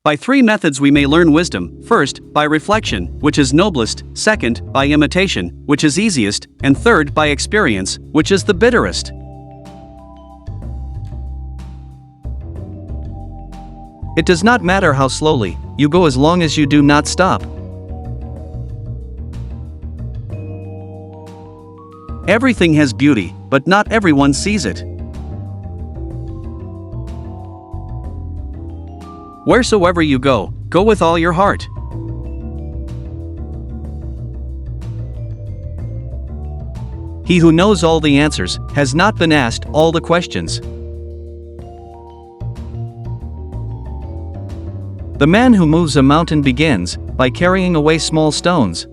By three methods we may learn wisdom: first, by reflection, which is noblest; second, by imitation, which is easiest; and third, by experience, which is the bitterest. It does not matter how slowly you go as long as you do not stop. Everything has beauty, but not everyone sees it. Wheresoever you go, go with all your heart. He who knows all the answers has not been asked all the questions. The man who moves a mountain begins by carrying away small stones.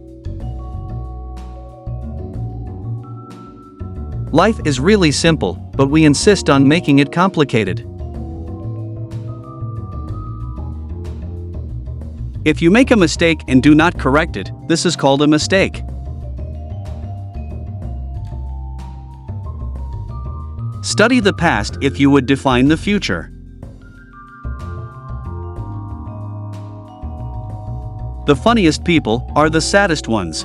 Life is really simple, but we insist on making it complicated. If you make a mistake and do not correct it, this is called a mistake. Study the past if you would define the future. The funniest people are the saddest ones.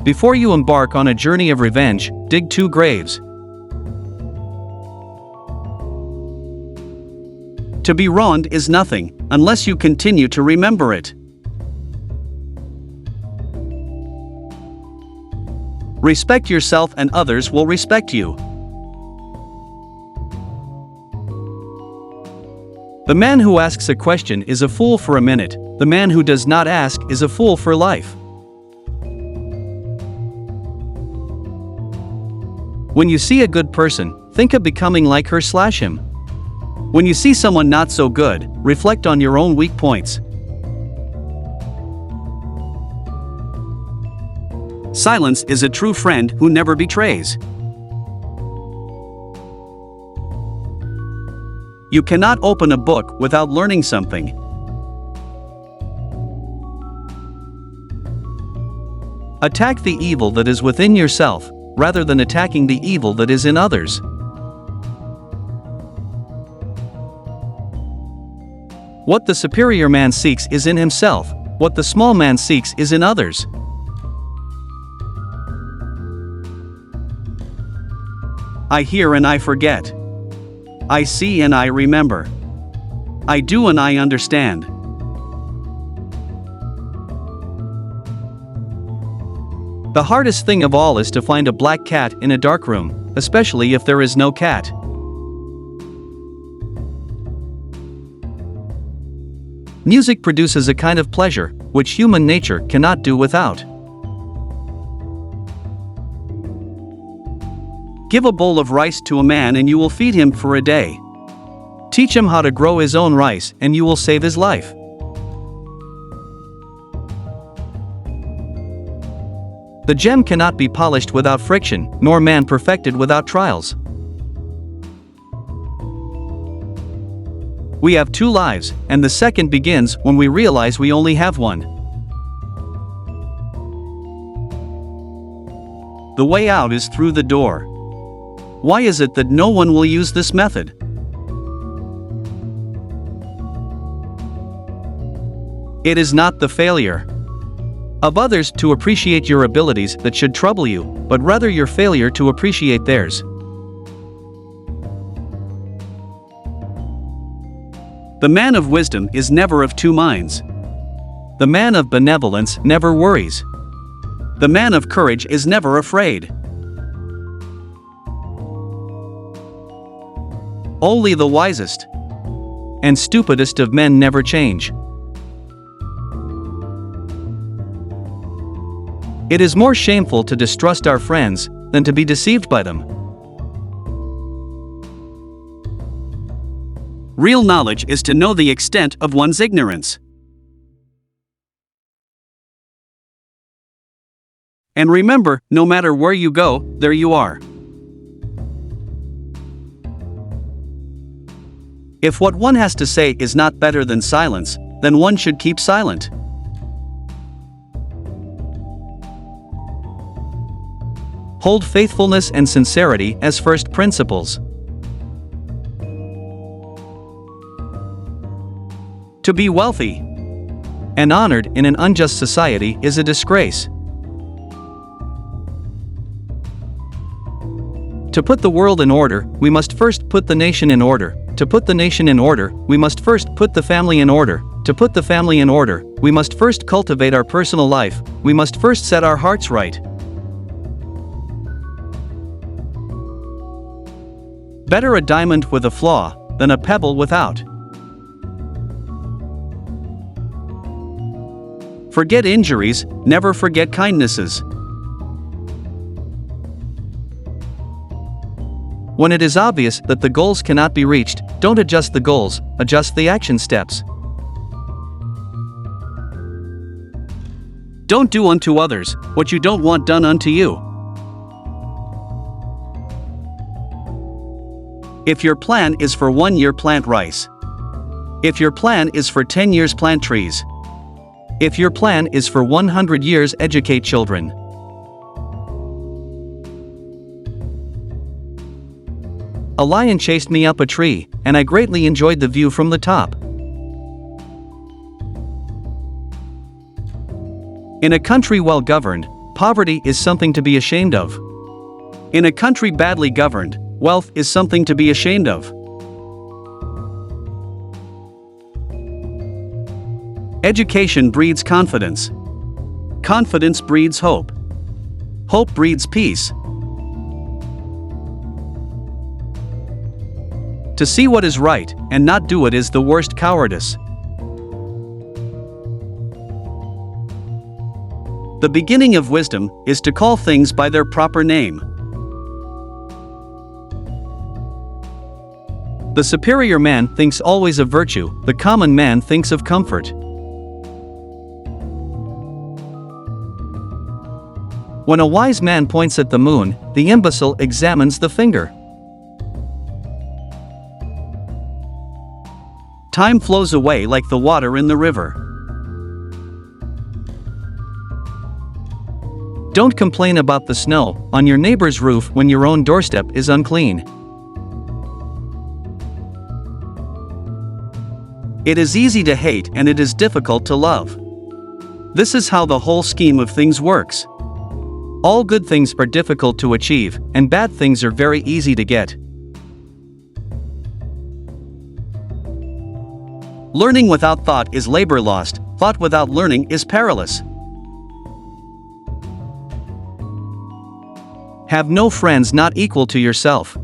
Before you embark on a journey of revenge, dig 2 graves. To be wronged is nothing, unless you continue to remember it. Respect yourself and others will respect you. The man who asks a question is a fool for a minute, the man who does not ask is a fool for life. When you see a good person, think of becoming like her/him. When you see someone not so good, reflect on your own weak points. Silence is a true friend who never betrays. You cannot open a book without learning something. Attack the evil that is within yourself, rather than attacking the evil that is in others. What the superior man seeks is in himself, what the small man seeks is in others. I hear and I forget. I see and I remember. I do and I understand. The hardest thing of all is to find a black cat in a dark room, especially if there is no cat. Music produces a kind of pleasure, which human nature cannot do without. Give a bowl of rice to a man and you will feed him for a day. Teach him how to grow his own rice and you will save his life. The gem cannot be polished without friction, nor man perfected without trials. We have 2 lives, and the second begins when we realize we only have one. The way out is through the door. Why is it that no one will use this method? It is not the failure of others to appreciate your abilities that should trouble you, but rather your failure to appreciate theirs. The man of wisdom is never of 2 minds. The man of benevolence never worries. The man of courage is never afraid. Only the wisest and stupidest of men never change. It is more shameful to distrust our friends than to be deceived by them. Real knowledge is to know the extent of one's ignorance. And remember, no matter where you go, there you are. If what one has to say is not better than silence, then one should keep silent. Hold faithfulness and sincerity as first principles. To be wealthy and honored in an unjust society is a disgrace. To put the world in order, we must first put the nation in order. To put the nation in order, we must first put the family in order. To put the family in order, we must first cultivate our personal life. We must first set our hearts right. Better a diamond with a flaw than a pebble without. Forget injuries, never forget kindnesses. When it is obvious that the goals cannot be reached, don't adjust the goals, adjust the action steps. Don't do unto others what you don't want done unto you. If your plan is for 1 year, plant rice. If your plan is for 10 years, plant trees. If your plan is for 100 years, educate children. A lion chased me up a tree, and I greatly enjoyed the view from the top. In a country well governed, poverty is something to be ashamed of. In a country badly governed, wealth is something to be ashamed of. Education breeds confidence. Confidence breeds hope. Hope breeds peace. To see what is right and not do it is the worst cowardice. The beginning of wisdom is to call things by their proper name. The superior man thinks always of virtue, the common man thinks of comfort. When a wise man points at the moon, the imbecile examines the finger. Time flows away like the water in the river. Don't complain about the snow on your neighbor's roof when your own doorstep is unclean. It is easy to hate and it is difficult to love. This is how the whole scheme of things works. All good things are difficult to achieve, and bad things are very easy to get. Learning without thought is labor lost, thought without learning is perilous. Have no friends not equal to yourself.